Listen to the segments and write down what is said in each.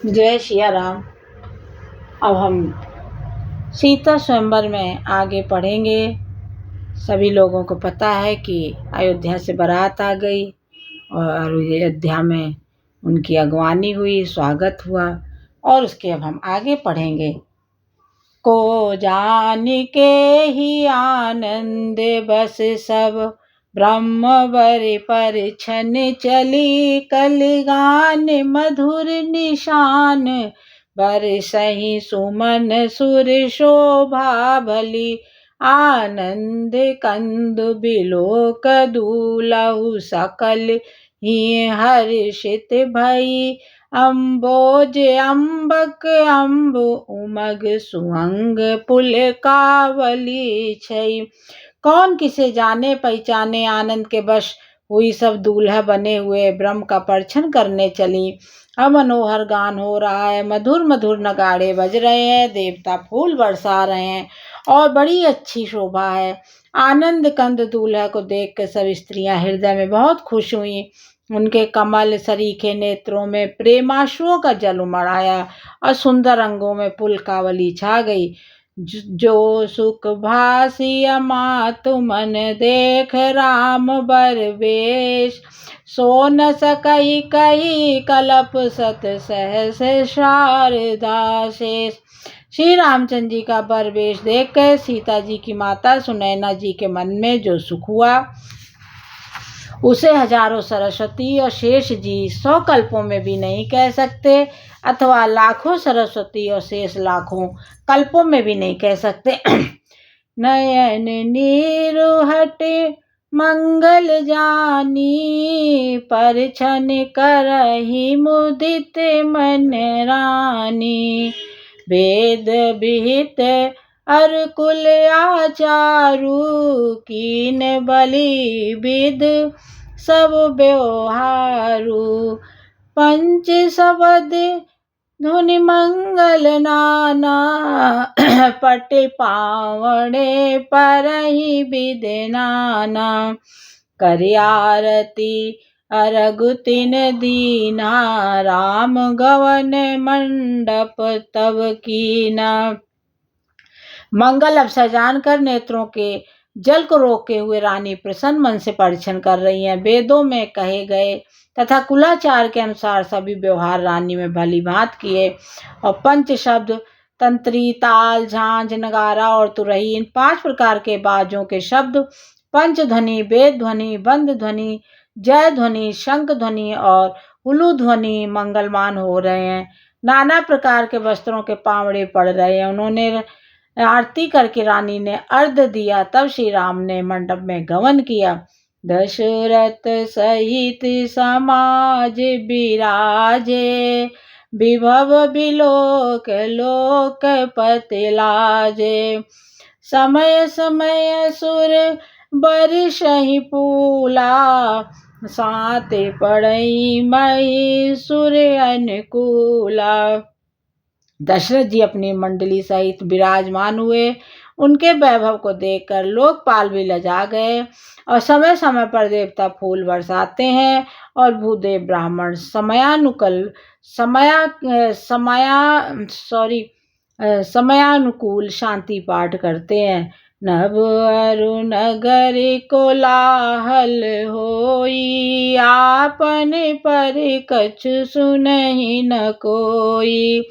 जय सिया राम। अब हम सीता स्वयंवर में आगे पढ़ेंगे। सभी लोगों को पता है कि अयोध्या से बारात आ गई और अयोध्या में उनकी अगवानी हुई, स्वागत हुआ और उसके अब हम आगे पढ़ेंगे। को जान के ही आनंद बस सब ब्रह्मवर पर छन चली, कलगान मधुर निशान बरसहि सुमन सुर शोभा भली। आनंद कंद बिलोक दूलहु सकल ही हर्षित भई। अम्बोज अम्बक अम्ब उमग सुअंग पुलकावली छई। कौन किसे जाने पहचाने, आनंद के वश हुई सब दूल्हा बने हुए ब्रह्म का परछन करने चली। अमनोहर गान हो रहा है, मधुर मधुर नगाड़े बज रहे हैं, देवता फूल बरसा रहे हैं और बड़ी अच्छी शोभा है। आनंद कंद दूल्हा को देख कर सब स्त्रियां हृदय में बहुत खुश हुई। उनके कमल सरीखे नेत्रों में प्रेमाश्रुओं का जल उमड़ आया और सुंदर अंगों में पुलकावली छा गई। जो सुख भासिया मातु मन देख राम बर वेश, सो न सकई कही कलप सत सहस शारदा शेष। श्री रामचंद्र जी का बर वेश देख कर सीता जी की माता सुनैना जी के मन में जो सुख हुआ उसे हजारों सरस्वती और शेष जी 100 कल्पों में भी नहीं कह सकते, अथवा लाखों सरस्वती और शेष लाखों कल्पों में भी नहीं कह सकते। नयन नीरु हट मंगल जानी, परछन करहि मुदित मन रानी। वेद विहित अर कुल आचारु, कीन बलि विद सब व्यवहारु। पंच शबद धुनि मंगल नाना, पट पावणे परहि विद नाना। करि आरती अरगु तिन दीना, राम गवन मंडप तब कीना। मंगल अवसर जानकर नेत्रों के जल को रोके हुए रानी प्रसन्न मन से परिछन कर रही हैं। वेदों में कहे गए तथा कुलाचार के अनुसार सभी व्यवहार रानी में भली भांत किए और पंच शब्द तंत्री, ताल, झांझ, नगारा और तुरही, इन 5 प्रकार के बाजों के शब्द पंच ध्वनि, वेद ध्वनि, बंद ध्वनि, जय ध्वनि, शंख ध्वनि और हुलु ध्वनि मंगलमान हो रहे हैं। नाना प्रकार के वस्त्रों के पावड़े पड़ रहे हैं। उन्होंने आरती करके रानी ने अर्घ दिया, तब श्री राम ने मंडप में गमन किया। दशरथ सहित समाज बिराजे, विभव बिलोक लोकपति लाजे। समय समय सुर बरसहि फूला, साते पड़ई मही सुर अनुकूला। दशरथ जी अपनी मंडली सहित विराजमान हुए। उनके वैभव को देखकर लोकपाल भी लजा गए और समय समय पर देवता फूल बरसाते हैं और भूदेव ब्राह्मण समयानुकूल शांति पाठ करते हैं। नभ अरु नगर कोलाहल होई, आपन पर कछु सुनहि न कोई।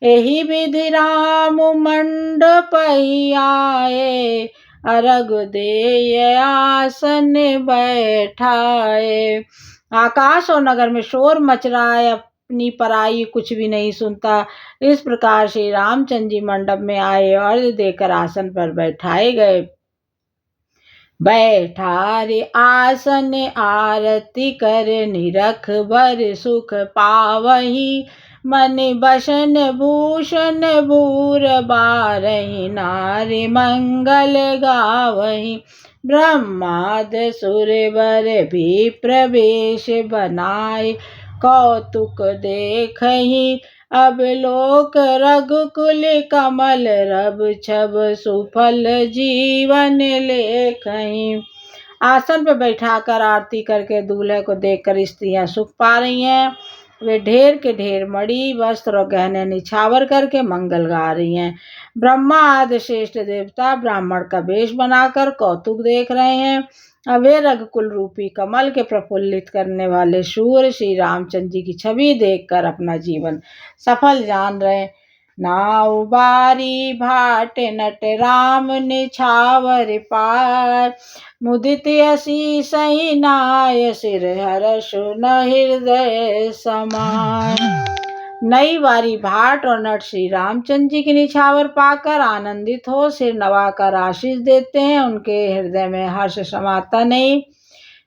एहि विधि राम मंडप आए, अरग देय आसन बैठाए। आकाश और नगर में शोर मच रहा है, अपनी पराई कुछ भी नहीं सुनता। इस प्रकार श्री रामचंद्र जी मंडप में आए और देकर आसन पर बैठाए गए। बैठारे आसन आरती कर, निरख बर सुख पावही। मन बसन भूषण भूर बारहि, नारी मंगल गावही। ब्रह्माद सुर बर भी प्रवेश बनाए, कौतुक देखहि अब लोक रघुकुल कमल। रब छब सुफल जीवन लेखहि। आसन पर बैठाकर आरती करके दूल्हे को देखकर स्त्रियां सुख पा रही हैं। वे ढेर के ढेर मणि वस्त्र और गहने निछावर करके मंगल गा रही हैं। ब्रह्मा आदि श्रेष्ठ देवता ब्राह्मण का वेश बनाकर कौतुक देख रहे हैं। अब वे रघुकुल रूपी कमल के प्रफुल्लित करने वाले शूर श्री रामचंद्र जी की छवि देखकर अपना जीवन सफल जान रहे। नाउ बारी भाट नट राम निछावर पार, मुदित असी सही नाय सिर हर्ष न हृदय समाय। नई बारी भाट और नट श्री रामचंद्र जी की निछावर पाकर आनंदित हो सिर नवाकर आशीष देते हैं। उनके हृदय में हर्ष समाता नहीं।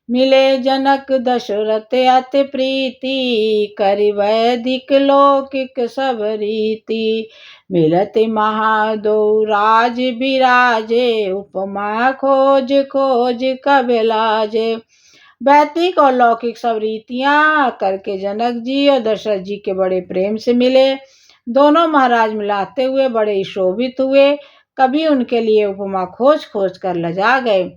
मिले जनक दशरथ अति प्रीति, करि वैदिक लौकिक सब रीति। मिलत महादो राज बिराजे, उपमा खोज खोज कबि लाजे। वैदिक और लौकिक सब रीतियां करके जनक जी और दशरथ जी के बड़े प्रेम से मिले। दोनों महाराज मिलाते हुए बड़े शोभित हुए। कभी उनके लिए उपमा खोज खोज कर लजा गए।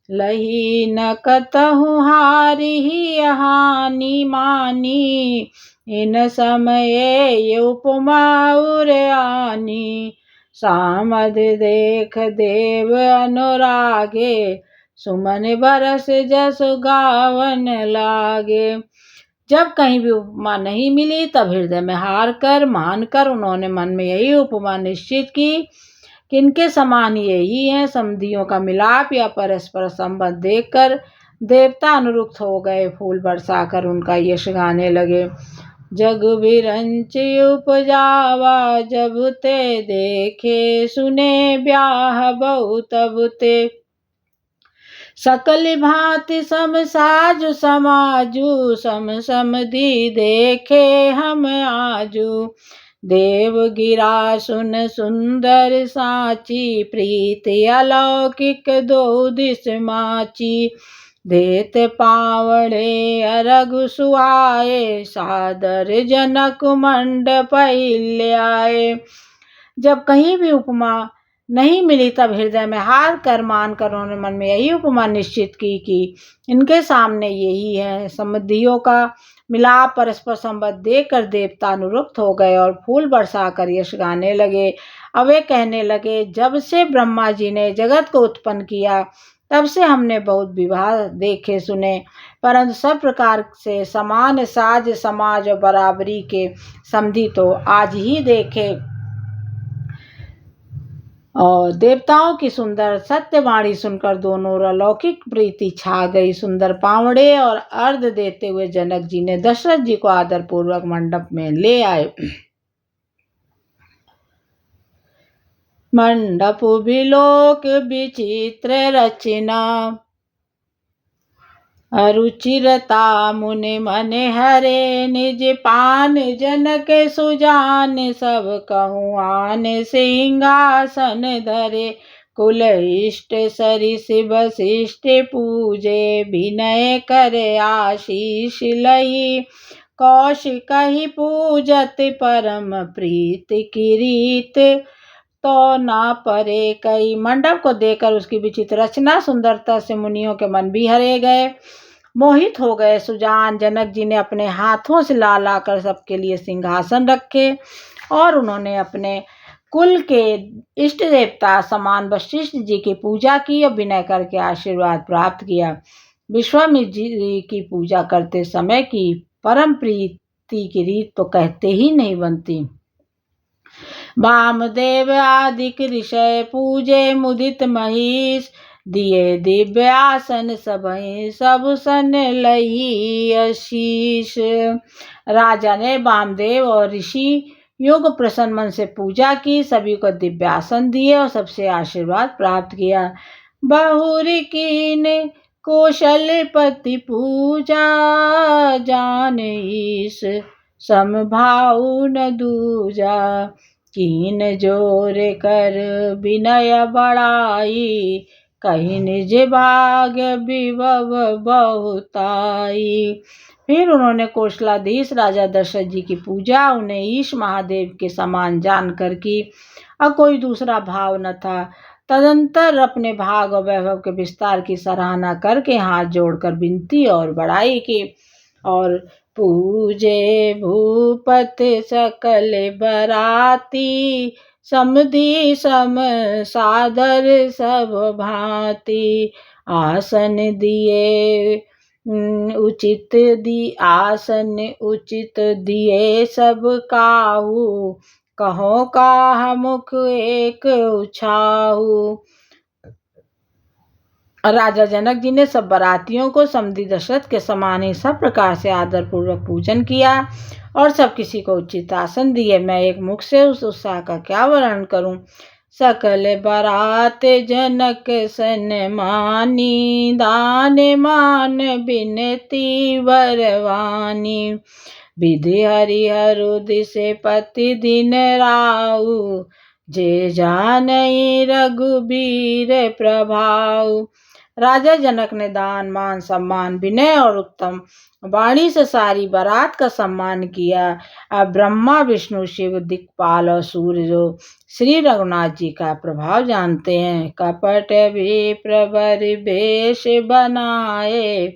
लही न कतहु हारि हानि मानी, इन समय ये उपमा उर आनी। सामद देख देव अनुरागे, सुमन बरस जस गावन लागे। जब कहीं भी उपमा नहीं मिली तब हृदय में हार कर मानकर उन्होंने मन में यही उपमा निश्चित की कि इनके समान यही हैं। समधियों का मिलाप या परस्पर संबंध देखकर देवता अनुरुक्त हो गए। फूल बरसाकर उनका यश गाने लगे। जग विरंच उपजावा, जब ते देखे सुने ब्याह बहु तब ते। सकल भांति सम साजु समाजु, सम समधि देखे हम आजू। देव गिरा सुन सुंदर साची, प्रीति अलौकिक दो दिस माची। देत पावड़े अरग सुआए, सादर जनक मंडप आए। जब कहीं भी उपमा नहीं मिली तब हृदय में हार कर मानकर उन्होंने मन में यही उपमा निश्चित की कि इनके सामने यही है। समधियों का मिलाप परस्पर संबंध देखकर देवता अनुरुक्त हो गए और फूल बरसाकर यश गाने लगे। अब वे कहने लगे, जब से ब्रह्मा जी ने जगत को उत्पन्न किया तब से हमने बहुत विवाह देखे सुने, परंतु सब प्रकार से समान साज समाज और बराबरी के समधि तो आज ही देखे। और देवताओं की सुंदर सत्यवाणी सुनकर दोनों ओर अलौकिक प्रीति छा गई। सुंदर पावड़े और अर्घ देते हुए जनक जी ने दशरथ जी को आदर पूर्वक मंडप में ले आए। मंडप बिलोक विचित्र रचना, अरुचिरता मुनि मन हरे। निज पान जनक सुजान, सब कहूँ आन सिंहासन धरे। कुल इष्ट सरिस वशिष्ठ पूजे, विनय करे आशीष लही। कौशिक ही पूजत परम प्रीत की रीत, तो ना परे कई। मंडप को देखकर उसकी विचित्र रचना सुंदरता से मुनियों के मन भी हरे गए, मोहित हो गए। सुजान जनक जी ने अपने हाथों से ला ला कर सबके लिए सिंहासन रखे और उन्होंने अपने कुल के इष्ट देवता समान वशिष्ठ जी की पूजा की और विनय करके आशीर्वाद प्राप्त किया। विश्वामित्र जी की पूजा करते समय की परम प्रीति की रीत तो कहते ही नहीं बनती। वामदेव आदि ऋषय पूजे, मुदित महिष दिए दिव्य आसन। सबहि सब सन लही आशीष। राजा ने वामदेव और ऋषि योग प्रसन्न मन से पूजा की, सभी को दिव्य आसन दिए और सबसे आशीर्वाद प्राप्त किया। बहुर कीन कौशलपति पूजा, जान ईश समभाव न दूजा। कीन जोर कर विनय बढ़ाई, कहीं निज भाग्य विभव बहुताई। फिर उन्होंने कौशलाधीश राजा दशरथ जी की पूजा उन्हें ईश महादेव के समान जानकर की और कोई दूसरा भाव न था। तदंतर अपने भाग और वैभव के विस्तार की सराहना करके हाथ जोड़कर विनती और बड़ाई की और पूजे भूपत सकल बराती, समधि सम सादर सब भांति। आसन दिए आसन उचित दिए सब काहू, कहो काह मुख एक उछाहू। राजा जनक जी ने सब बारातियों को समधि दशरथ के समान ही सब प्रकार से आदर पूर्वक पूजन किया और सब किसी को उचित आसन दिए। मैं एक मुख से उस उत्साह का क्या वर्णन करूं। सकल बारात जनक सन्मानी, दान मान बिनती बरवानी। विधि हरिहर दिसे पति दिन राउ, जे जानई रघुबीर प्रभाव। राजा जनक ने दान मान सम्मान विनय और उत्तम वाणी से सारी बारात का सम्मान किया। अब ब्रह्मा विष्णु शिव दिक्पाल और सूर्य जो श्री रघुनाथ जी का प्रभाव जानते हैं। कपट भी प्रबर वेश बनाए,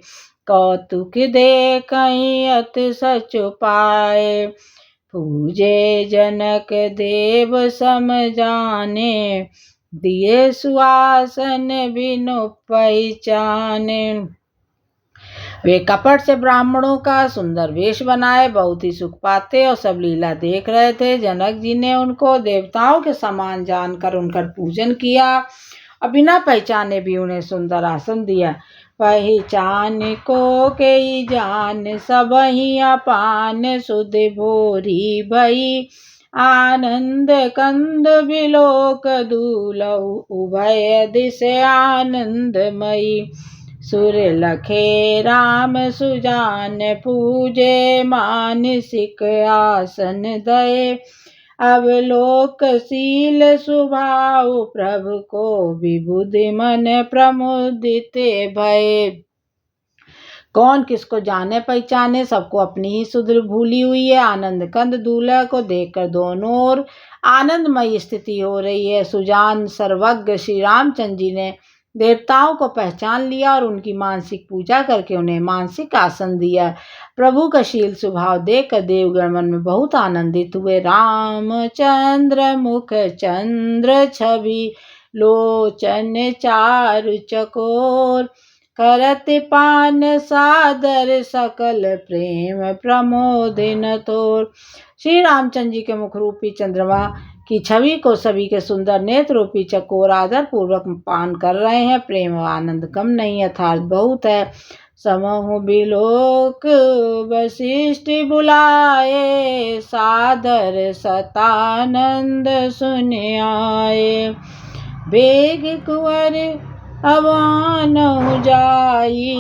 कौतुक दे कहीं अति सच पाए। पूजे जनक देव सम जाने, दिए सुआसन बिनु पहचाने। वे कपट से ब्राह्मणों का सुंदर वेश बनाए बहुत ही सुख पाते और सब लीला देख रहे थे। जनक जी ने उनको देवताओं के समान जानकर उनका पूजन किया और बिना पहचाने भी उन्हें सुंदर आसन दिया। पहचान को के जान सब ही अपान, सुध भोरी भई आनंद कंद बिलोक दूलहु, उभय दिश आनंदमयी। सुर लखे राम सुजान पूजे, मानसिक आसन दये। अवलोकशील स्वभाव, प्रभु को विबुधि मन प्रमुदित भये। कौन किसको जाने पहचाने, सबको अपनी ही सुधर भूली हुई है। आनंद कंद दूल्हा को देखकर दोनों ओर आनंदमयी स्थिति हो रही है। सुजान सर्वज्ञ श्री रामचंद्र जी ने देवताओं को पहचान लिया और उनकी मानसिक पूजा करके उन्हें मानसिक आसन दिया। प्रभु का शील स्वभाव देखकर देवगण मन में बहुत आनंदित हुए। रामचंद्र मुख चंद्र छवि, लोचन चारु चकोर। करत पान सादर सकल प्रेम प्रमोदिन तोर। श्री रामचंद्र जी के मुख रूपी चंद्रमा की छवि को सभी के सुंदर नेत्र रूपी चकोर आदर पूर्वक पान कर रहे हैं। प्रेम आनंद कम नहीं अर्थात बहुत है। समहु बिलोक वशिष्ठ बुलाए, सादर सतानंद सुन आए। बेग कुंवर अवान जाई,